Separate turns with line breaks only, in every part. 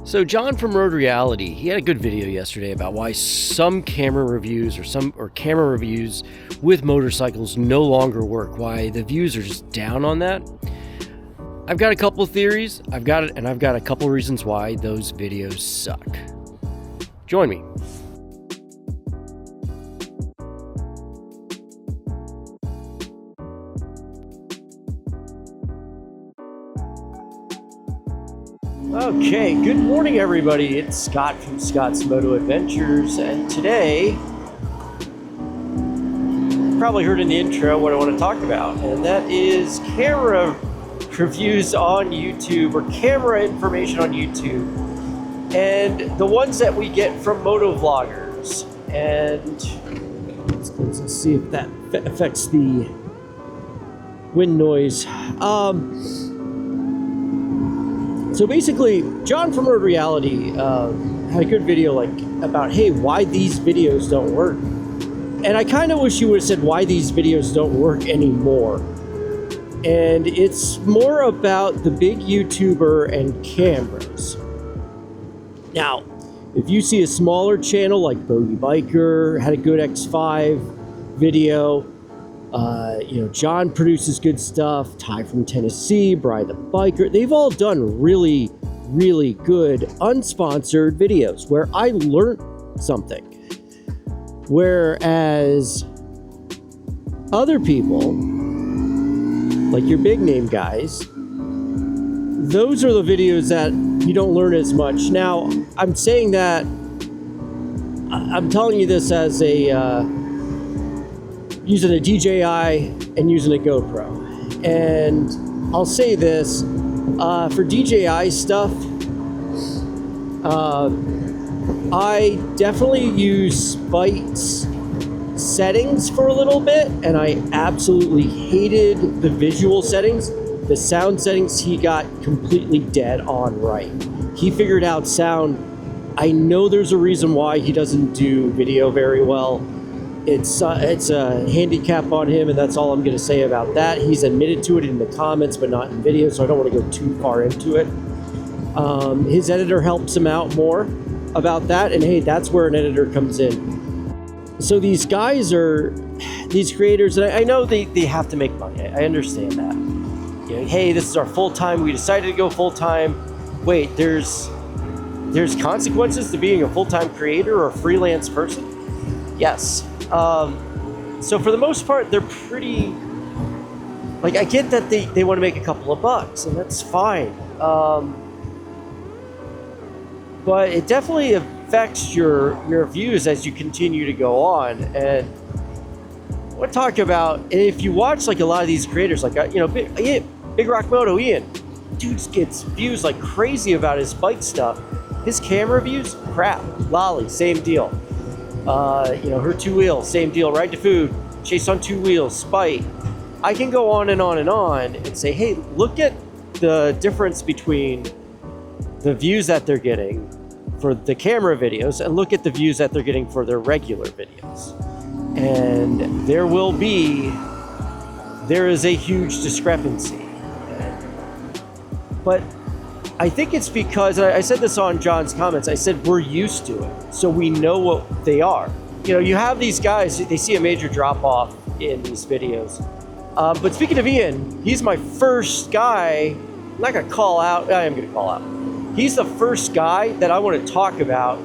So John from Road Reality, he had a good video yesterday about why some camera reviews or camera reviews with motorcycles no longer work, why the views are just down on that. I've got a couple of theories, I've got a couple of reasons why those videos suck. Join me. Okay, good morning everybody. It's Scott from Scott's Moto Adventures, and today, you probably heard in the intro what I want to talk about, and that is camera reviews on YouTube, or camera information on YouTube, and the ones that we get from MotoVloggers. And let's see if that affects the wind noise. So basically, John from Road Reality had a good video about, hey, why these videos don't work. And I kind of wish you would have said why these videos don't work anymore. And it's more about the big YouTuber and cameras. Now, if you see a smaller channel like Bogey Biker, had a good X5 video, John produces good stuff, Ty from Tennessee, Bri the Biker, they've all done really, really good unsponsored videos where I learned something. Whereas other people, like your big name guys, those are the videos that you don't learn as much. Now, I'm saying that, I'm telling you this as a, using a DJI and using a GoPro. And I'll say this, for DJI stuff, I definitely use Spite's settings for a little bit, and I absolutely hated the visual settings. The sound settings he got completely dead on right. He figured out sound. I know there's a reason why he doesn't do video very well. It's a handicap on him, and that's all I'm going to say about that. He's admitted to it in the comments, but not in video, so I don't want to go too far into it. His editor helps him out more about that, and hey, that's where an editor comes in. So these guys these creators, and I know they have to make money. I understand that. Hey, this is our full-time. We decided to go full-time. Wait, there's consequences to being a full-time creator or a freelance person? Yes. So for the most part, they're pretty, I get that they want to make a couple of bucks, and that's fine. But it definitely affects your views as you continue to go on. And I want to talk about, and if you watch a lot of these creators, Big Rock Moto, Ian, dude gets views like crazy about his bike stuff. His camera views, crap. Lolly, same deal. Her two wheels, same deal. Ride to Food, Chase on two wheels, Spite. I can go on and on and on and say, hey, look at the difference between the views that they're getting for the camera videos and look at the views that they're getting for their regular videos. And there is a huge discrepancy. But I think it's because, I said this on John's comments, I said we're used to it, so we know what they are. You have these guys, they see a major drop-off in these videos. But speaking of Ian, he's my first guy, I'm not going to call out, I am going to call out. He's the first guy that I want to talk about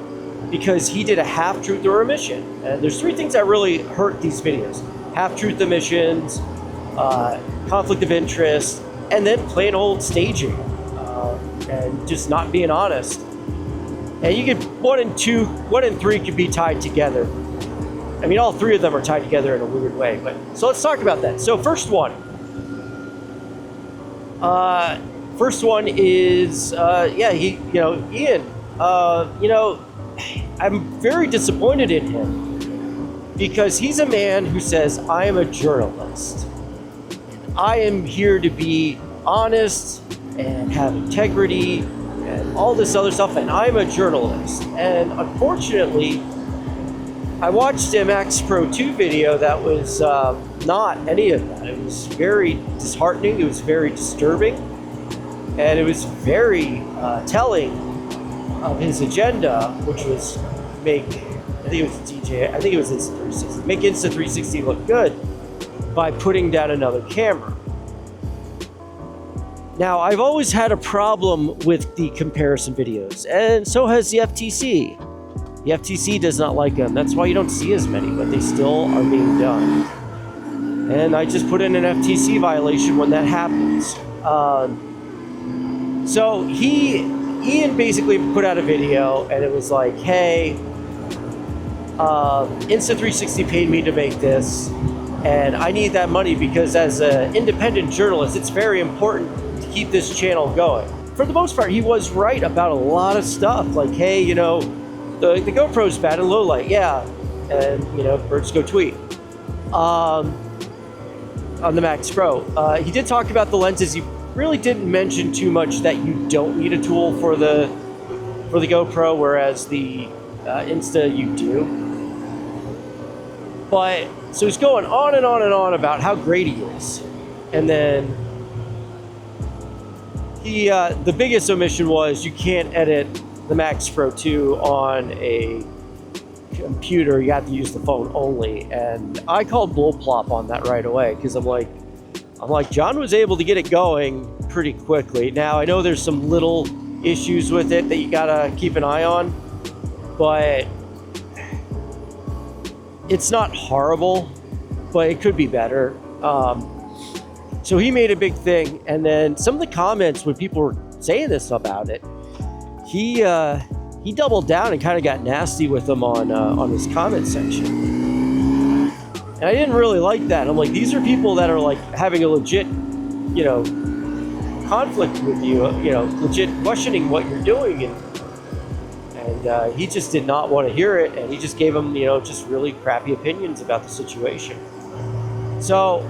because he did a half-truth or omission. And there's three things that really hurt these videos. Half-truth omissions, conflict of interest, and then plain old staging. And just not being honest. And you could, one and three could be tied together. I mean, all three of them are tied together in a weird way. So let's talk about that. So first one is, Ian. I'm very disappointed in him because he's a man who says, I am a journalist. I am here to be honest and have integrity and all this other stuff, and I'm a journalist. And unfortunately, I watched a Max Pro 2 video that was not any of that. It was very disheartening, it was very disturbing, and it was very telling of his agenda, which was make, I think it was DJI, I think it was Insta360, make Insta360 look good by putting down another camera. Now, I've always had a problem with the comparison videos, and so has the FTC. The FTC does not like them. That's why you don't see as many, but they still are being done. And I just put in an FTC violation when that happens. So Ian basically put out a video, and it was like, hey, Insta360 paid me to make this, and I need that money because as an independent journalist, it's very important to keep this channel going. For the most part, he was right about a lot of stuff. Like, hey, you know, the GoPro's bad in low light, yeah, and you know, birds go tweet. On the Max Pro, he did talk about the lenses. He really didn't mention too much that you don't need a tool for the GoPro, whereas the Insta you do. But so he's going on and on and on about how great he is, and then he the biggest omission was you can't edit the Max Pro 2 on a computer. You have to use the phone only, and I called bullplop on that right away because I'm like John was able to get it going pretty quickly. Now I know there's some little issues with it that you gotta keep an eye on, but it's not horrible, but it could be better. So he made a big thing, and then some of the comments when people were saying this about it, he doubled down and kind of got nasty with them on his comment section. And I didn't really like that. I'm like, these are people that are like having a legit, you know, conflict with you, you know, legit questioning what you're doing, and he just did not want to hear it, and he just gave them, you know, just really crappy opinions about the situation. So,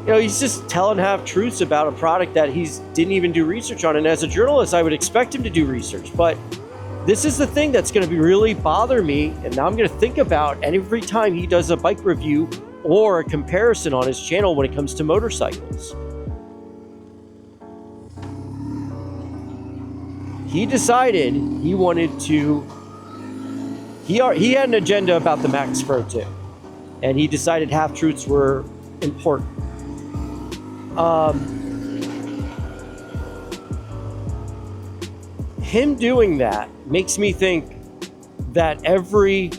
you know, he's just telling half-truths about a product that he didn't even do research on. And as a journalist, I would expect him to do research. But this is the thing that's going to really bother me, and now I'm going to think about every time he does a bike review or a comparison on his channel when it comes to motorcycles. He decided he wanted to... He had an agenda about the Max Pro 2. And he decided half-truths were important. Him doing that makes me think that every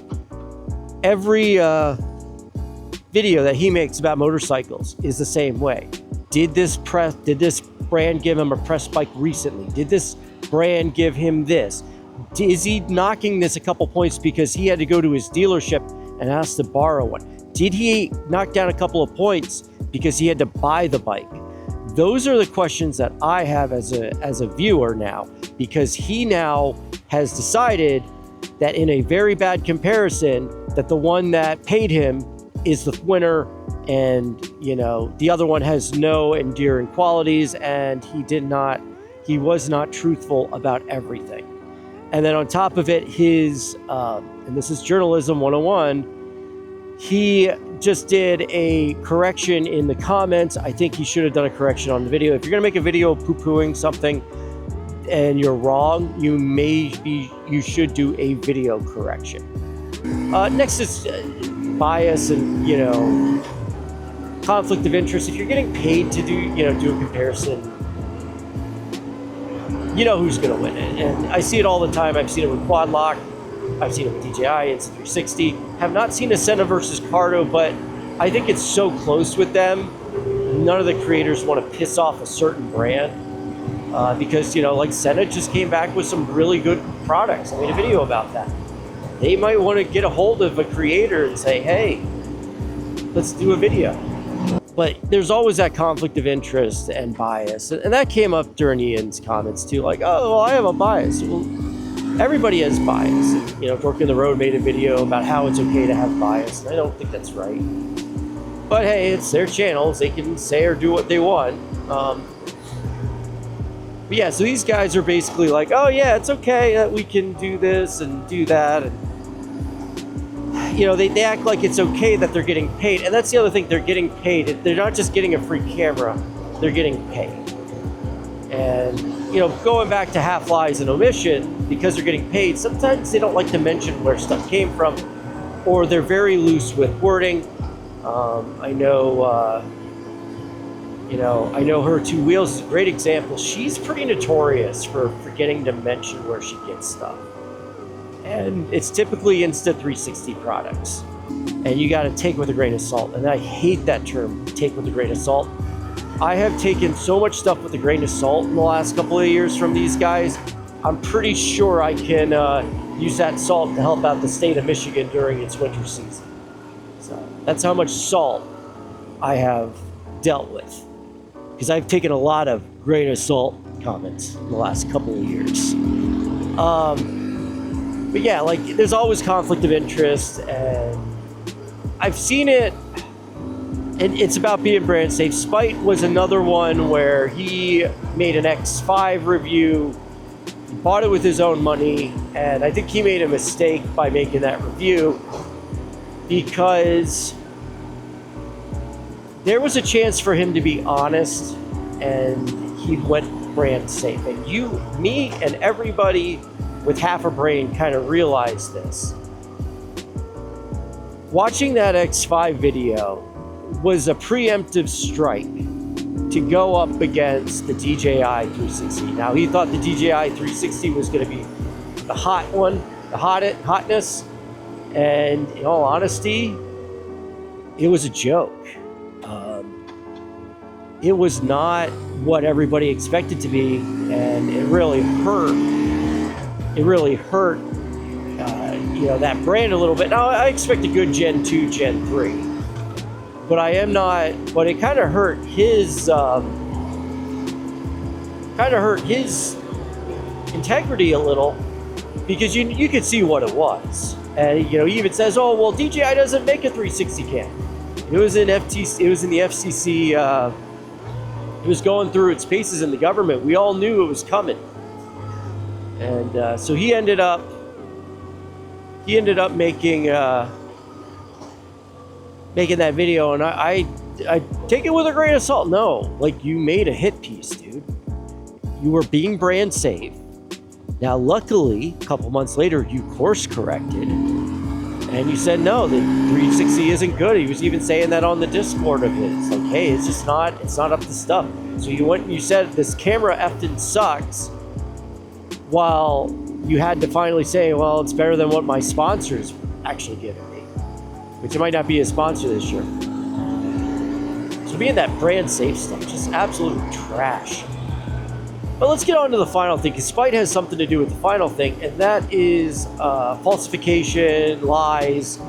video that he makes about motorcycles is the same way. Did this brand give him a press bike recently? Did this brand give him this? Is he knocking this a couple points because he had to go to his dealership and ask to borrow one? Did he knock down a couple of points because he had to buy the bike? Those are the questions that I have as a viewer now, because he now has decided that in a very bad comparison that the one that paid him is the winner, and you know the other one has no endearing qualities, and he was not truthful about everything. And then on top of it, his and this is journalism 101, he just did a correction in the comments. I think he should have done a correction on the video. If you're gonna make a video poo-pooing something and you're wrong, you should do a video correction. Next is bias and, you know, conflict of interest. If you're getting paid to do a comparison, you know who's gonna win it. And I see it all the time. I've seen it with Quad Lock. I've seen it with DJI, Insta360. Have not seen a Senna versus Cardo, but I think it's so close with them. None of the creators want to piss off a certain brand because, you know, like Senna just came back with some really good products. I made a video about that. They might want to get a hold of a creator and say, hey, let's do a video. But there's always that conflict of interest and bias. And that came up during Ian's comments too, like, oh, well, I have a bias. Well, everybody has bias. And, you know, Dork in the Road made a video about how it's okay to have bias, and I don't think that's right. But hey, it's their channels. They can say or do what they want. But yeah, so these guys are basically like, oh yeah, it's okay that we can do this and do that. And, you know, they act like it's okay that they're getting paid. And that's the other thing, they're getting paid. They're not just getting a free camera, they're getting paid. And, you you know, going back to half lies and omission, because they're getting paid, sometimes they don't like to mention where stuff came from, or they're very loose with wording. I know, you know, I know her two wheels is a great example. She's pretty notorious for forgetting to mention where she gets stuff. And it's typically Insta360 products. And you got to take with a grain of salt. And I hate that term, take with a grain of salt. I have taken so much stuff with a grain of salt in the last couple of years from these guys. I'm pretty sure I can use that salt to help out the state of Michigan during its winter season. So that's how much salt I have dealt with. Because I've taken a lot of grain of salt comments in the last couple of years. But yeah, like, there's always conflict of interest, and I've seen it, and it's about being brand safe. Spite was another one where he made an X5 review, bought it with his own money, and I think he made a mistake by making that review, because there was a chance for him to be honest, and he went brand safe. And you, me, and everybody with half a brain kind of realized this. Watching that X5 video was a preemptive strike to go up against the DJI 360. Now, he thought the DJI 360 was going to be the hot one, the hotness, and in all honesty, it was a joke. It was not what everybody expected to be, and it really hurt. It really hurt, you know, that brand a little bit. Now, I expect a good Gen 2, Gen 3, but I am not. But it kind of hurt his, integrity a little, because you could see what it was, and you know, he even says, "Oh, well, DJI doesn't make a 360 cam." It was in FTC. It was in the FCC. It was going through its paces in the government. We all knew it was coming. And so he ended up making that video, and I take it with a grain of salt. No, like, you made a hit piece, dude. You were being brand safe. Now, luckily, a couple months later, you course corrected, and you said no, the 360 isn't good. He was even saying that on the Discord of his, like, hey, it's not up to stuff. So you went and you said this camera effing sucks, while you had to finally say, well, it's better than what my sponsor's actually giving me, which it might not be a sponsor this year. So being that brand safe stuff, just absolute trash. But let's get on to the final thing, because Spite has something to do with the final thing, and that is falsification, lies,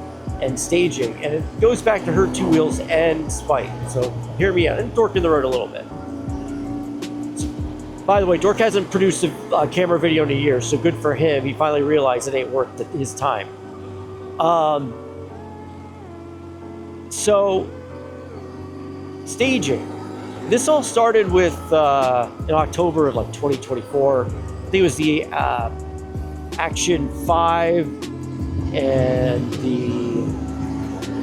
and staging. And it goes back to her two wheels and Spite. So hear me out, and Dork in the road a little bit. By the way, Dork hasn't produced a camera video in a year, so good for him. He finally realized it ain't worth his time. So, staging. This all started with, in October of like 2024. I think it was the Action 5 and the,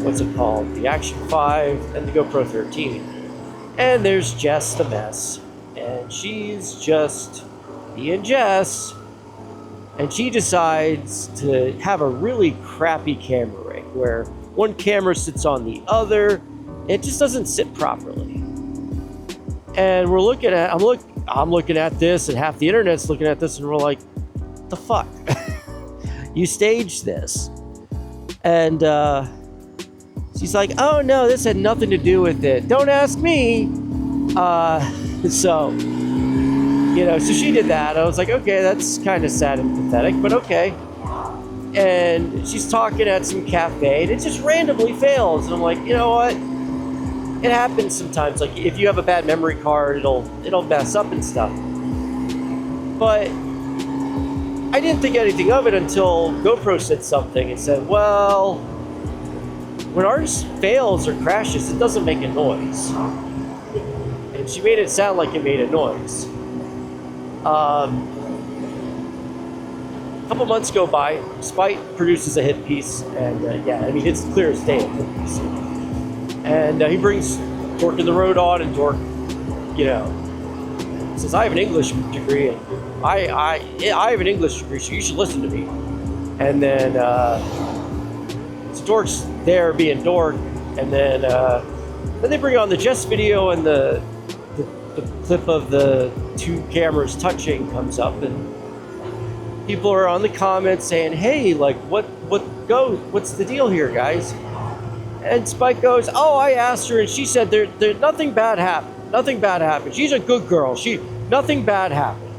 what's it called? The Action 5 and the GoPro 13. And there's Jess the mess. And she's just being Jess, and she decides to have a really crappy camera rig where one camera sits on the other. It just doesn't sit properly. And we're looking at, I'm looking at this, and half the internet's looking at this, and we're like, what the fuck? You staged this. And she's like, oh no, this had nothing to do with it. Don't ask me. So, you know, so she did that. I was like, okay, that's kind of sad and pathetic, but okay. And she's talking at some cafe, and it just randomly fails. And I'm like, you know what? It happens sometimes. Like, if you have a bad memory card, it'll mess up and stuff. But I didn't think anything of it until GoPro said something and said, well, when ours fails or crashes, it doesn't make a noise. And she made it sound like it made a noise. A couple months go by, Spite produces a hit piece, and yeah, I mean, it's clear as day a hit piece. And he brings Dork in the road on, and Dork, you know, He says, I have an English degree, and I have an English degree, so you should listen to me. And then Dork's there being Dork, and then they bring on the Jess video, and the clip of the two cameras touching comes up, and people are on the comments saying, hey, like, what's the deal here, guys? And Spike goes, oh, I asked her, and she said there nothing bad happened. Nothing bad happened. She's a good girl. Nothing bad happened.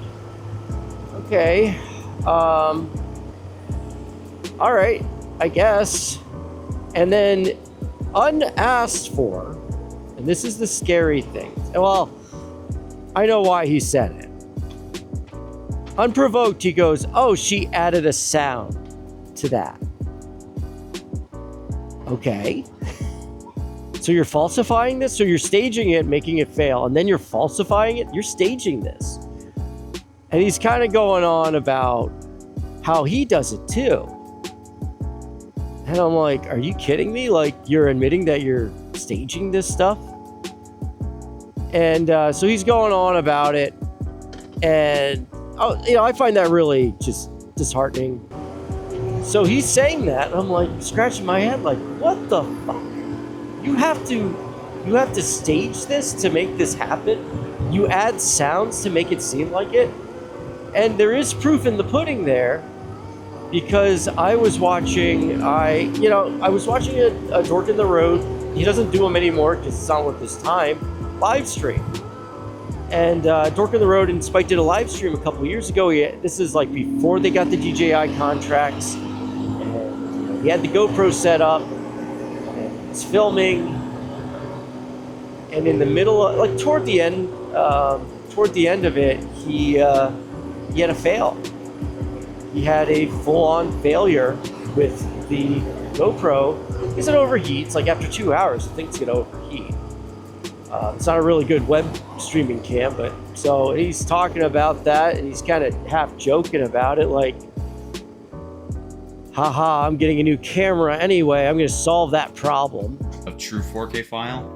Okay. All right, I guess. And then unasked for, and this is the scary thing. Well, I know why he said it. Unprovoked, he goes, oh, she added a sound to that. Okay. So you're falsifying this? So you're staging it, making it fail, and then you're falsifying it? You're staging this. And he's kind of going on about how he does it too. And I'm like, are you kidding me? Like, you're admitting that you're staging this stuff? And so he's going on about it. And, I find that really just disheartening. So he's saying that, and I'm like, scratching my head, like, what the fuck? You have to stage this to make this happen? You add sounds to make it seem like it? And there is proof in the pudding there, because I was watching a Dork in the Road. He doesn't do them anymore because it's not worth his time. Live stream. And Dork in the Road and Spike did a live stream a couple years ago. This is like before they got the DJI contracts. And he had the GoPro set up. And he's filming. And in the middle of, like toward the end of it, he had a fail. He had a full-on failure with the GoPro because it overheats. Like after 2 hours, the thing's gonna overheat. It's not a really good web streaming cam, but so he's talking about that, and he's kind of half joking about it, like, haha, I'm getting a new camera anyway. I'm gonna solve that problem.
A true 4K file?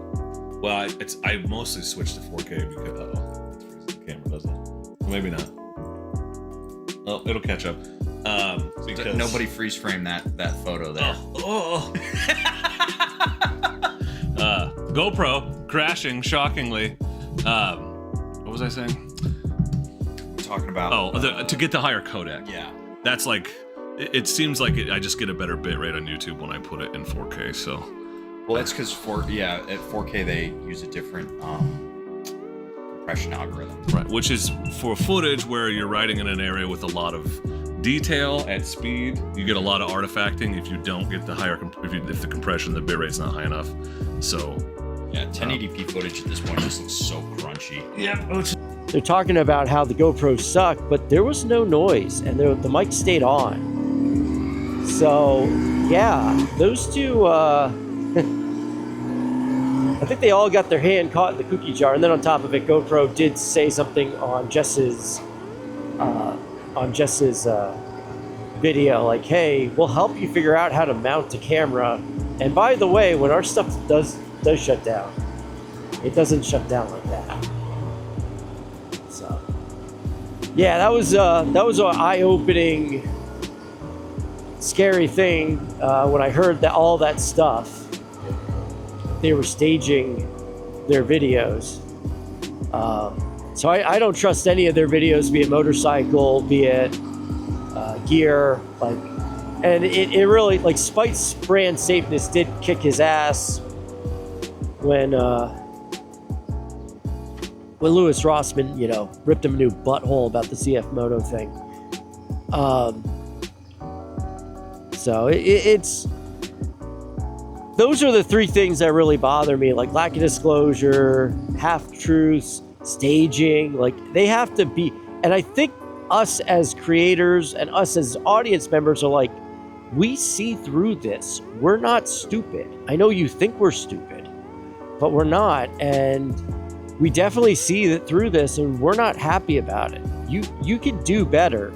Well, I mostly switched to 4K because the camera does it. Maybe not. Oh, it'll catch up. Because
nobody freeze frame that photo there.
GoPro crashing shockingly. What was I saying?
We're talking about
to get the higher codec.
Yeah,
that's like it seems like I just get a better bit rate on YouTube when I put it in 4K. So,
well, that's because at 4K they use a different compression algorithm,
right? Which is for footage where you're riding in an area with a lot of detail at speed, you get a lot of artifacting. If you don't get the higher, if the compression, the bitrate's not high enough. So
yeah, 1080p footage at this point just looks so crunchy.
Yeah.
They're talking about how the GoPro sucked, but there was no noise, and the mic stayed on. So yeah, those two, I think they all got their hand caught in the cookie jar. And then on top of it, GoPro did say something on Jess's video, like, hey, we'll help you figure out how to mount a camera. And by the way, when our stuff does shut down, it doesn't shut down like that. So yeah, that was an eye-opening, scary thing when I heard that all that stuff they were staging their videos. So I don't trust any of their videos, be it motorcycle, be it gear, like, and it really, like, Spike's brand safeness did kick his ass when Louis Rossman, ripped him a new butthole about the CF Moto thing. So it's those are the three things that really bother me, like lack of disclosure, half-truths, staging. Like, they have to be, and I think us as creators and us as audience members are like, we see through this. We're not stupid. I know you think we're stupid, but we're not, and we definitely see that through this, and we're not happy about it. You could do better.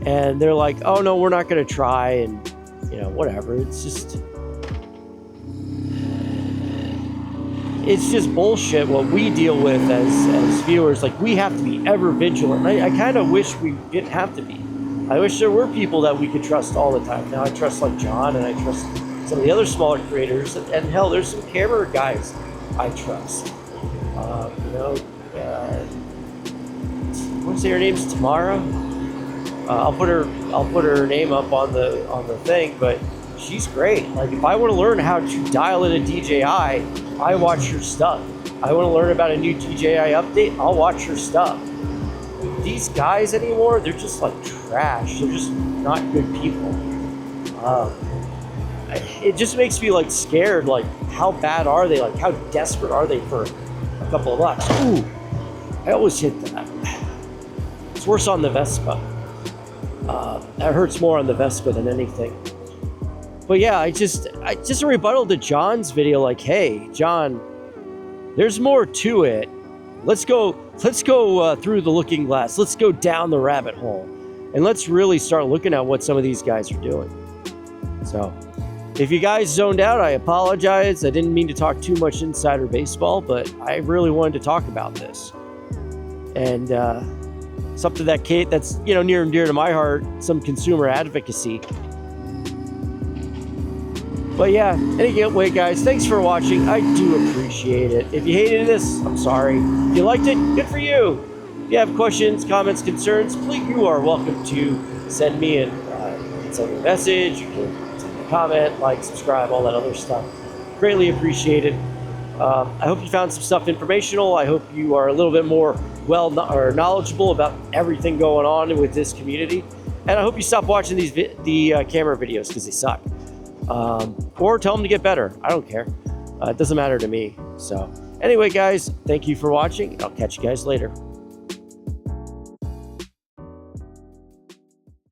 And they're like, oh no, we're not going to try, and whatever. It's just, it's just bullshit what we deal with as viewers. Like, we have to be ever vigilant. I kind of wish we didn't have to be. I wish there were people that we could trust all the time. Now I trust like John, and I trust some of the other smaller creators, and hell, there's some camera guys I trust. You know, I want to say her name's Tamara. I'll put her name up on the thing, but she's great. Like, if I want to learn how to dial in a DJI, I watch her stuff. I want to learn about a new DJI update, I'll watch her stuff. These guys anymore, they're just like trash. They're just not good people. It just makes me like scared. Like, how bad are they? Like, how desperate are they for a couple of bucks? Ooh, I always hit that. It's worse on the Vespa. That hurts more on the Vespa than anything. But yeah, I just a rebuttal to John's video. Like, hey, John, there's more to it. Let's go through the looking glass. Let's go down the rabbit hole, and let's really start looking at what some of these guys are doing. So, if you guys zoned out, I apologize. I didn't mean to talk too much insider baseball, but I really wanted to talk about this, and something that's near and dear to my heart, some consumer advocacy. But yeah, anyway, guys, thanks for watching. I do appreciate it. If you hated this, I'm sorry. If you liked it, good for you. If you have questions, comments, concerns, please, you are welcome to send me a message. You can send me a comment, like, subscribe, all that other stuff. Greatly appreciated. I hope you found some stuff informational. I hope you are a little bit more knowledgeable about everything going on with this community. And I hope you stop watching the camera videos because they suck. Or tell them to get better. I don't care. It doesn't matter to me. So anyway, guys, thank you for watching. I'll catch you guys later.